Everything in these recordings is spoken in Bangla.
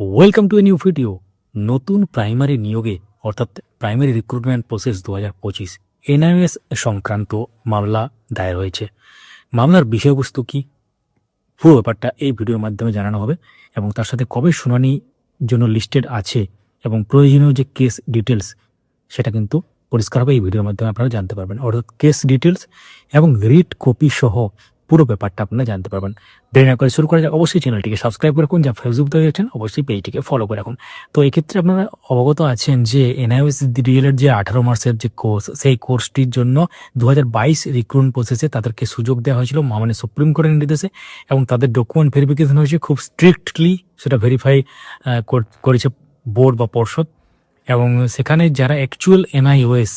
Welcome to a new video. নতুন প্রাইমারি নিয়োগে অর্থাৎ প্রাইমারি রিক্রুটমেন্ট প্রসেস 2025 এনআইএস সংক্রান্ত মামলা দায়ের হয়েছে। মামলার বিষয়বস্তু কি, পুরো ব্যাপারটা এই ভিডিওর মাধ্যমে জানানো হবে এবং তার সাথে কবে শুনানি জন্য লিস্টেড আছে এবং প্রয়োজনীয় যে কেস ডিটেলস সেটা কিন্তু পরিষ্কারভাবে এই ভিডিওর মাধ্যমে আপনারা জানতে পারবেন। অর্থাৎ কেস ডিটেলস এবং রিট কপি সহ পুরো ব্যাপারটা আপনারা জানতে পারবেন। দেরি না করে শুরু করা যাক। অবশ্যই চ্যানেলটিকে সাবস্ক্রাইব করে রাখুন, যা ফেসবুক থেকে দেখছেন অবশ্যই পেজটিকে ফলো করে রাখুন। তো এক্ষেত্রে আপনারা অবগত আছেন যে এনআইএস ডিএলএড যে 18 মাসের যে কোর্স, সেই কোর্সটির জন্য 2022 রিক্রুটমেন্ট প্রসেসে তাদেরকে সুযোগ দেওয়া হয়েছিল মাননীয় সুপ্রিম কোর্টের নির্দেশে এবং তাদের ডকুমেন্ট ভেরিফিকেশন হয়েছে খুব স্ট্রিক্টলি, সেটা ভেরিফাই করেছে বোর্ড বা পর্ষদ এবং সেখানে যারা অ্যাকচুয়াল এনআইওএস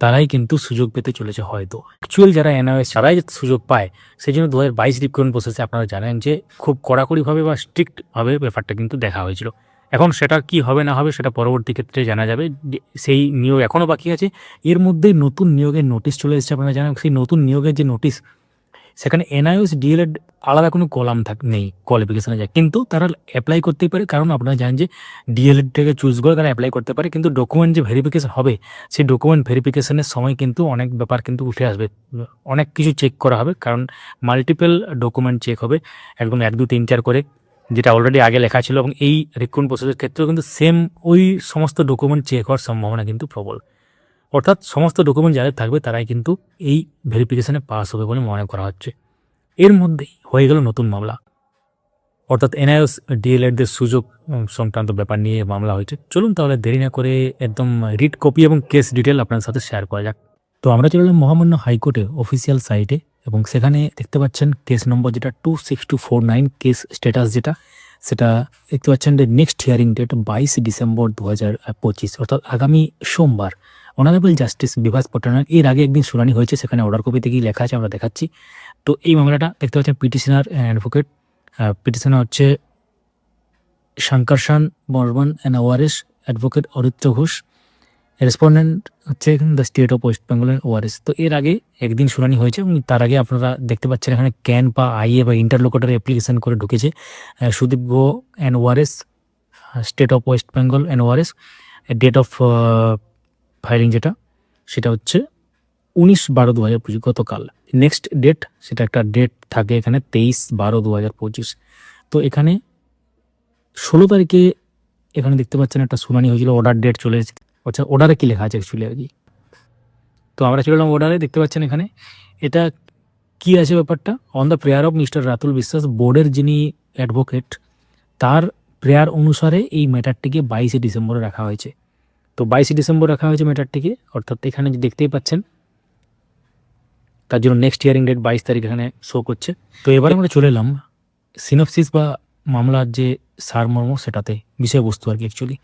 তারাই কিন্তু সুযোগ পেতে চলেছে। হয়তো অ্যাকচুয়াল যারা এনআইওএস তারাই সুযোগ পায়, সেই জন্য 2022 রিক্রুটমেন্ট প্রসেসে আপনারা জানেন যে খুব কড়াকড়িভাবে বা স্ট্রিক্টভাবে ব্যাপারটা কিন্তু দেখা হয়েছিল। এখন সেটা কি হবে না হবে সেটা পরবর্তী ক্ষেত্রে জানা যাবে। সেই নিয়োগ এখনও বাকি আছে। এর মধ্যেই নতুন নিয়োগের নোটিশ চলে এসেছে। আপনারা জানেন সেই নতুন নিয়োগের যে নোটিশ, সেখানে এনআইওএস ডিএলএড আলাদা কোনো কলাম নেই কোয়ালিফিকেশনে যায়, কিন্তু তারা অ্যাপ্লাই করতেই পারে। কারণ আপনারা জানেন যে ডিএলএড থেকে চুজ করে তারা অ্যাপ্লাই করতে পারে, কিন্তু ডকুমেন্ট যে ভেরিফিকেশন হবে সেই ডকুমেন্ট ভেরিফিকেশনের সময় কিন্তু অনেক ব্যাপার কিন্তু উঠে আসবে, অনেক কিছু চেক করা হবে। কারণ মাল্টিপল ডকুমেন্ট চেক হবে, একদম 1 2 3 4 করে, যেটা অলরেডি আগে লেখা ছিল। এবং এই রিক্রুটমেন্ট প্রসেসের ক্ষেত্রেও কিন্তু সেম ওই সমস্ত ডকুমেন্ট চেক হওয়ার সম্ভাবনা কিন্তু প্রবল। অর্থাৎ সমস্ত ডকুমেন্ট যাদের থাকবে তারাই কিন্তু এই ভেরিফিকেশনে পাস হবে বলে মনে করা হচ্ছে। এর মধ্যেই হয়ে গেল নতুন মামলা, অর্থাৎ এনআইএস ডিএলএডদের সুযোগ সংক্রান্ত ব্যাপার নিয়ে মামলা হয়েছে। চলুন তাহলে দেরি না করে একদম রিট কপি এবং কেস ডিটেল আপনার সাথে শেয়ার করা যাক। তো আমরা চলে এলাম মহামান্য হাইকোর্টের অফিসিয়াল সাইটে এবং সেখানে দেখতে পাচ্ছেন কেস নম্বর যেটা 26249, কেস স্ট্যাটাস যেটা, সেটা দেখতে পাচ্ছেন যে নেক্সট হিয়ারিং ডেট 22 ডিসেম্বর 2025, অর্থাৎ আগামী সোমবার। অনারেবল জাস্টিস বিভাস পট্টনায়ক, এর আগে একদিন শুনানি হয়েছে, সেখানে অর্ডার কপিতে কি লেখা আছে আমরা দেখাচ্ছি। তো এই মামলাটা দেখতে পাচ্ছেন পিটিশনার অ্যাডভোকেট, পিটিশনার হচ্ছে Shankarshan Barman and ORS, advocate Aritra Ghosh, respondent হচ্ছে the state of West Bengal and ORS. তো এর আগে একদিন শুনানি হয়েছে এবং তার আগে আপনারা দেখতে পাচ্ছেন এখানে ক্যান বা আইএ বা ইন্টারলোকেটার অ্যাপ্লিকেশন করে ঢুকেছে সুদীপ গো and ORS, state of West Bengal and ORS. Date of filing যেটা, সেটা হচ্ছে 19/12/2025, গতকাল। নেক্সট ডেট, সেটা একটা ডেট থাকে এখানে 23/12/2025। তো এখানে 16 তারিখে এখানে দেখতে পাচ্ছেন একটা শুনানি হয়েছিল, অর্ডার ডেট চলে এসেছে। আচ্ছা, অর্ডারে কি লেখা আছে অ্যাকচুয়ালি আর কি। তো আমরা চলে এলাম অর্ডারে, দেখতে পাচ্ছেন এখানে এটা কি আছে ব্যাপারটা। On the prayer of mister Ratul বিশ্বাস, বোর্ডের যিনি অ্যাডভোকেট, তার প্রেয়ার অনুসারে এই ম্যাটারটিকে 22 ডিসেম্বরে রাখা হয়েছে। তো 22 ডিসেম্বর রাখা হয়েছে ম্যাটারটিকে, অর্থাৎ এখানে যে দেখতেই পাচ্ছেন তার জন্য নেক্সট হিয়ারিং ডেট 22 তারিখ এখানে শো করছে। তো এবার আমরা চলে এলাম সিনপসিস বা মামলার যে সারমর্ম, সেটাতে বিষয়বস্তু আর কি। Actually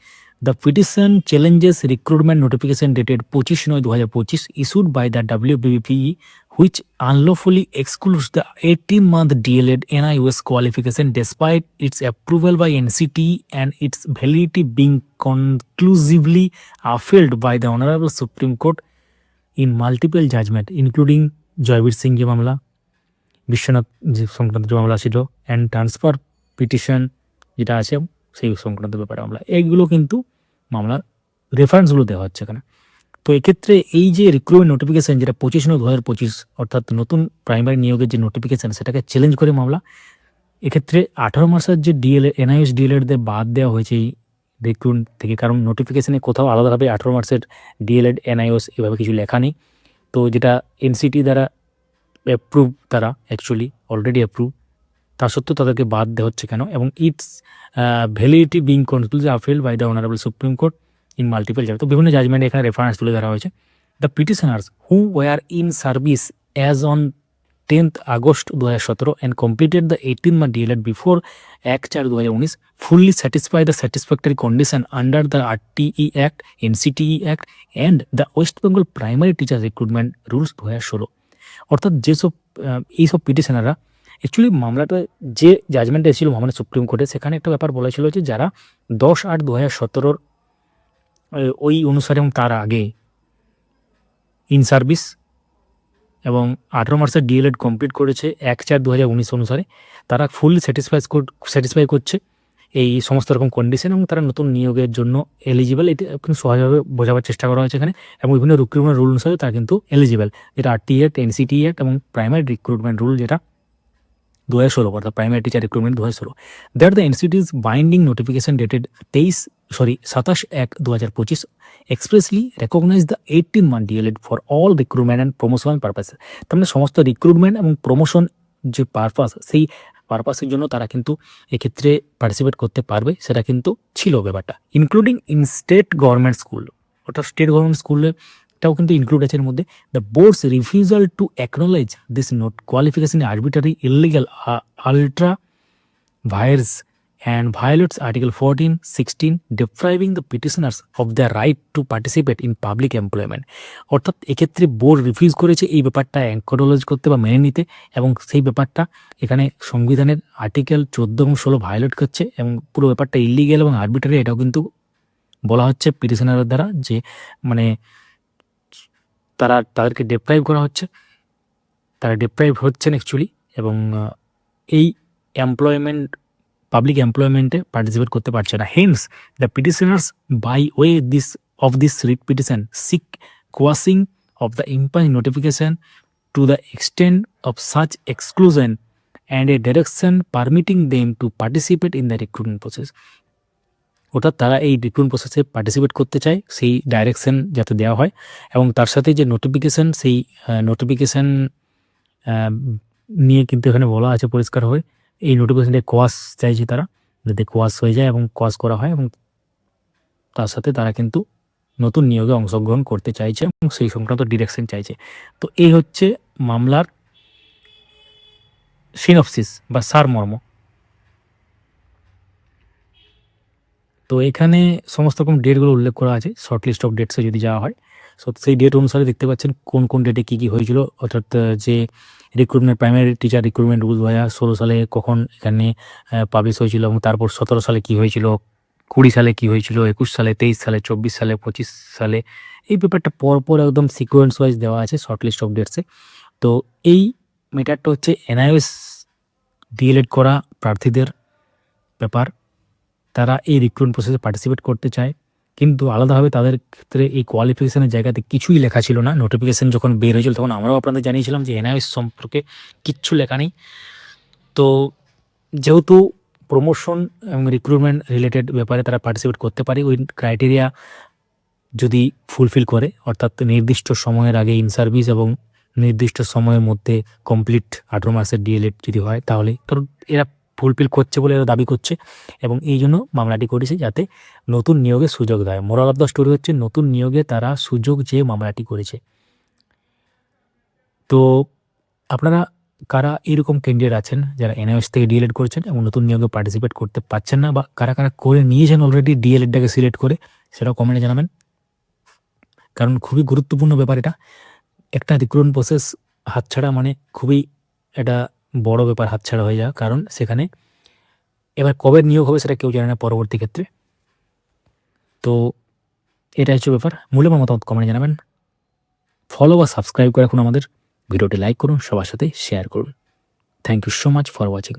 the petition challenges recruitment notification dated 25/9/2025 issued by the WBPE which unlawfully excludes the 18-month DLED NIOS qualification despite its approval by NCTE and its validity being conclusively upheld by the Honorable Supreme Court in multiple judgment including Joybir Singh যে মামলা, বিশ্বনাথ যে সংক্রান্ত যে মামলা ছিল, অ্যান্ড ট্রান্সফার পিটিশন যেটা আছে সেই সংক্রান্ত ব্যাপারে মামলা, এইগুলো কিন্তু মামলার রেফারেন্সগুলো দেওয়া হচ্ছে এখানে। তো এক্ষেত্রে এই যে রিক্রুটমেন্ট নোটিফিকেশান যেটা 25/9/2025, অর্থাৎ নতুন প্রাইমারি নিয়োগের যে নোটিফিকেশান, সেটাকে চ্যালেঞ্জ করে মামলা। এক্ষেত্রে 18 মাসের যে এনআইএস ডিএলএডদের বাদ দেওয়া হয়েছে এই রিক্রুটমেন্ট থেকে, কারণ নোটিফিকেশানে কোথাও আলাদাভাবে 18 মাসের ডিএলএড এনআইএস এভাবে কিছু লেখা নেই। তো যেটা এনসিটি দ্বারা অ্যাপ্রুভ, তারা অ্যাকচুয়ালি অলরেডি অ্যাপ্রুভ, তা সত্ত্বেও তাদেরকে বাদ দেওয়া হচ্ছে কেন? এবং its validity being conclusive upheld by the honourable Supreme Court in multiple judgement. তো বিভিন্ন জাজমেন্টে এখানে রেফারেন্স তুলে ধরা হয়েছে। The petitioners who were in service as on 10th August 2017 and completed the 18-month DLED before Act 4/2019 fully satisfy the satisfactory condition under the RTE Act, NCTE Act and the West Bengal Primary Teacher Recruitment Rules 2016। অর্থাৎ যেসব এইসব পিটিশনাররা অ্যাকচুয়ালি মামলাটা যে জাজমেন্টে এসেছিল মহামান্য সুপ্রিম কোর্টে, সেখানে একটা ব্যাপার বলেছিল যে যারা 10/8/2017 ওই অনুসারে এবং তার আগে ইন সার্ভিস এবং 18 মাসের ডিএলএড কমপ্লিট করেছে 1/4/2019 অনুসারে, তারা ফুল স্যাটিসফাই করছে এই সমস্ত রকম কন্ডিশন এবং তারা নতুন নিয়োগের জন্য এলিজিবল, এটা কিন্তু সহজভাবে বোঝাবার চেষ্টা করা হয়েছে এখানে। এবং বিভিন্ন রিক্রুটমেন্ট রুল অনুসারে তারা কিন্তু এলিজিবল, যেটা RT অ্যাক্ট, NCT অ্যাক্ট এবং প্রাইমারি রিক্রুটমেন্ট রুল যেটা 2016, অর্থাৎ primary teacher recruitment 2016। That the institute binding notification dated 27/1/2025 expressly recognise the 18-month DLED for all recruitment and promotion purpose. তার মানে সমস্ত রিক্রুটমেন্ট এবং প্রমোশন যে পারপাস, সেই পারপাসের জন্য তারা কিন্তু এক্ষেত্রে পার্টিসিপেট করতে পারবে, সেটা কিন্তু ছিল ব্যাপারটা। Including in state government school, অর্থাৎ স্টেট গভর্নমেন্ট স্কুলেটাও কিন্তু ইনক্লুড আছে এর মধ্যে। The boards refusal two acknowledge this note qualification arbitrary illegal ultra virus and violates Article 14-16 depriving the petitioners of their right to participate in public employment। অর্থাৎ এক্ষেত্রে বোর্ড রিফিউজ করেছে এই ব্যাপারটা অ্যাকনোলেজ করতে বা মেনে নিতে, এবং সেই ব্যাপারটা এখানে সংবিধানের আর্টিকেল 14 এবং 16 ভায়োলেট করছে, এবং পুরো ব্যাপারটা ইলিগেল এবং আরবিটারি। এটাও কিন্তু বলা হচ্ছে পিটিশনারের দ্বারা যে মানে তাদেরকে ডিপ্রাইভ করা হচ্ছে, তারা ডিপ্রাইভ হচ্ছেন অ্যাকচুয়ালি, এবং এই এমপ্লয়মেন্ট পাবলিক এমপ্লয়মেন্টে পার্টিসিপেট করতে পারছে না। Hence the petitioners by way of this writ petition seek quashing of the ইম্পাস notification to the extent of such exclusion and a direction permitting them to participate in the recruitment process. অর্থাৎ তারা এই রিক্রুটমেন্ট প্রসেসে পার্টিসিপেট করতে চায়, সেই ডাইরেকশন যাতে দেওয়া হয়, এবং তার সাথে যে নোটিফিকেশন, সেই নোটিফিকেশন নিয়ে কিন্তু এখানে বলা আছে পরিষ্কার হয়ে, এই নোটিফিকেশনটা কোয়াশ চাইছে তারা, যাতে কোয়াশ হয়ে যায় এবং কোয়াশ করা হয়, এবং তার সাথে তারা কিন্তু নতুন নিয়োগে অংশগ্রহণ করতে চাইছে এবং সেই সংক্রান্ত ডিরেকশন চাইছে। তো এই হচ্ছে মামলার সিনপসিস বা সারমর্ম। তো এখানে সমস্ত রকম ডেটগুলো উল্লেখ করা আছে, শর্ট লিস্ট অফ ডেটসে যদি যাওয়া হয়। সো সেই ডেট অনুসারে দেখতে পাচ্ছেন কোন কোন ডেটে কী কী হয়েছিল, অর্থাৎ যে recruitment primary teacher recruitment rule 2016 সালে কখন এখানে পাবলিশ হয়েছিল, এবং তারপর 17 সালে কী হয়েছিল, 20 সালে কী হয়েছিল, 21 সালে, 23 সালে, 24 সালে, 25 সালে। এই ব্যাপারটা পরপর একদম সিকোয়েন্স ওয়াইজ দেওয়া আছে শর্ট লিস্ট অফ ডেটসে। তো এই ম্যাটারটা হচ্ছে NIOS ডিএলএড করা প্রার্থীদের ব্যাপার। তারা এই রিক্রুটমেন্ট প্রসেসে পার্টিসিপেট করতে চায়, কিন্তু আলাদাভাবে তাদের ক্ষেত্রে এই কোয়ালিফিকেশনের জায়গাতে কিছুই লেখা ছিল না। নোটিফিকেশান যখন বের হয়েছিল তখন আমরাও আপনাদের জানিয়েছিলাম যে NIOS সম্পর্কে কিচ্ছু লেখা নেই। তো যেহেতু প্রমোশন এবং রিক্রুটমেন্ট রিলেটেড ব্যাপারে তারা পার্টিসিপেট করতে পারে, ওই ক্রাইটেরিয়া যদি ফুলফিল করে, অর্থাৎ নির্দিষ্ট সময়ের আগে ইন সার্ভিস এবং নির্দিষ্ট সময়ের মধ্যে কমপ্লিট 18 মাসের ডিএলএড যদি হয়, তাহলে কারণ এরা ফুলফিল করছে বলে এরা দাবি করছে, এবং এই জন্য মামলাটি করেছে যাতে নতুন নিয়োগের সুযোগ দেয়। মোরাল অফ দ্য স্টোরি হচ্ছে নতুন নিয়োগে তারা সুযোগ চেয়ে মামলাটি করেছে। তো আপনারা কারা এরকম ক্যান্ডিডেট আছেন যারা NIOS থেকে ডিএলএড করেছেন এবং নতুন নিয়োগে পার্টিসিপেট করতে পারছেন না, বা কারা কারা করে নিয়েছেন অলরেডি ডিএলএডটাকে সিলেক্ট করে, সেটাও কমেন্টে জানাবেন, কারণ খুবই গুরুত্বপূর্ণ ব্যাপার এটা। একটা রিক্রুটমেন্ট প্রসেস হাতছাড়া মানে খুবই একটা বড় ব্যাপার হাতছাড়া হয়ে যায়, কারণ সেখানে এবার কবে নিয়োগ হবে সেটা কেউ জানে না পরবর্তী ক্ষেত্রে। তো এটা হচ্ছে ব্যাপার। মূল্যবান মতামত কমেন্টে জানাবেন, ফলো বা সাবস্ক্রাইব করে রাখুন আমাদের, ভিডিওটি লাইক করুন, সবার সাথে শেয়ার করুন। Thank you so much for watching.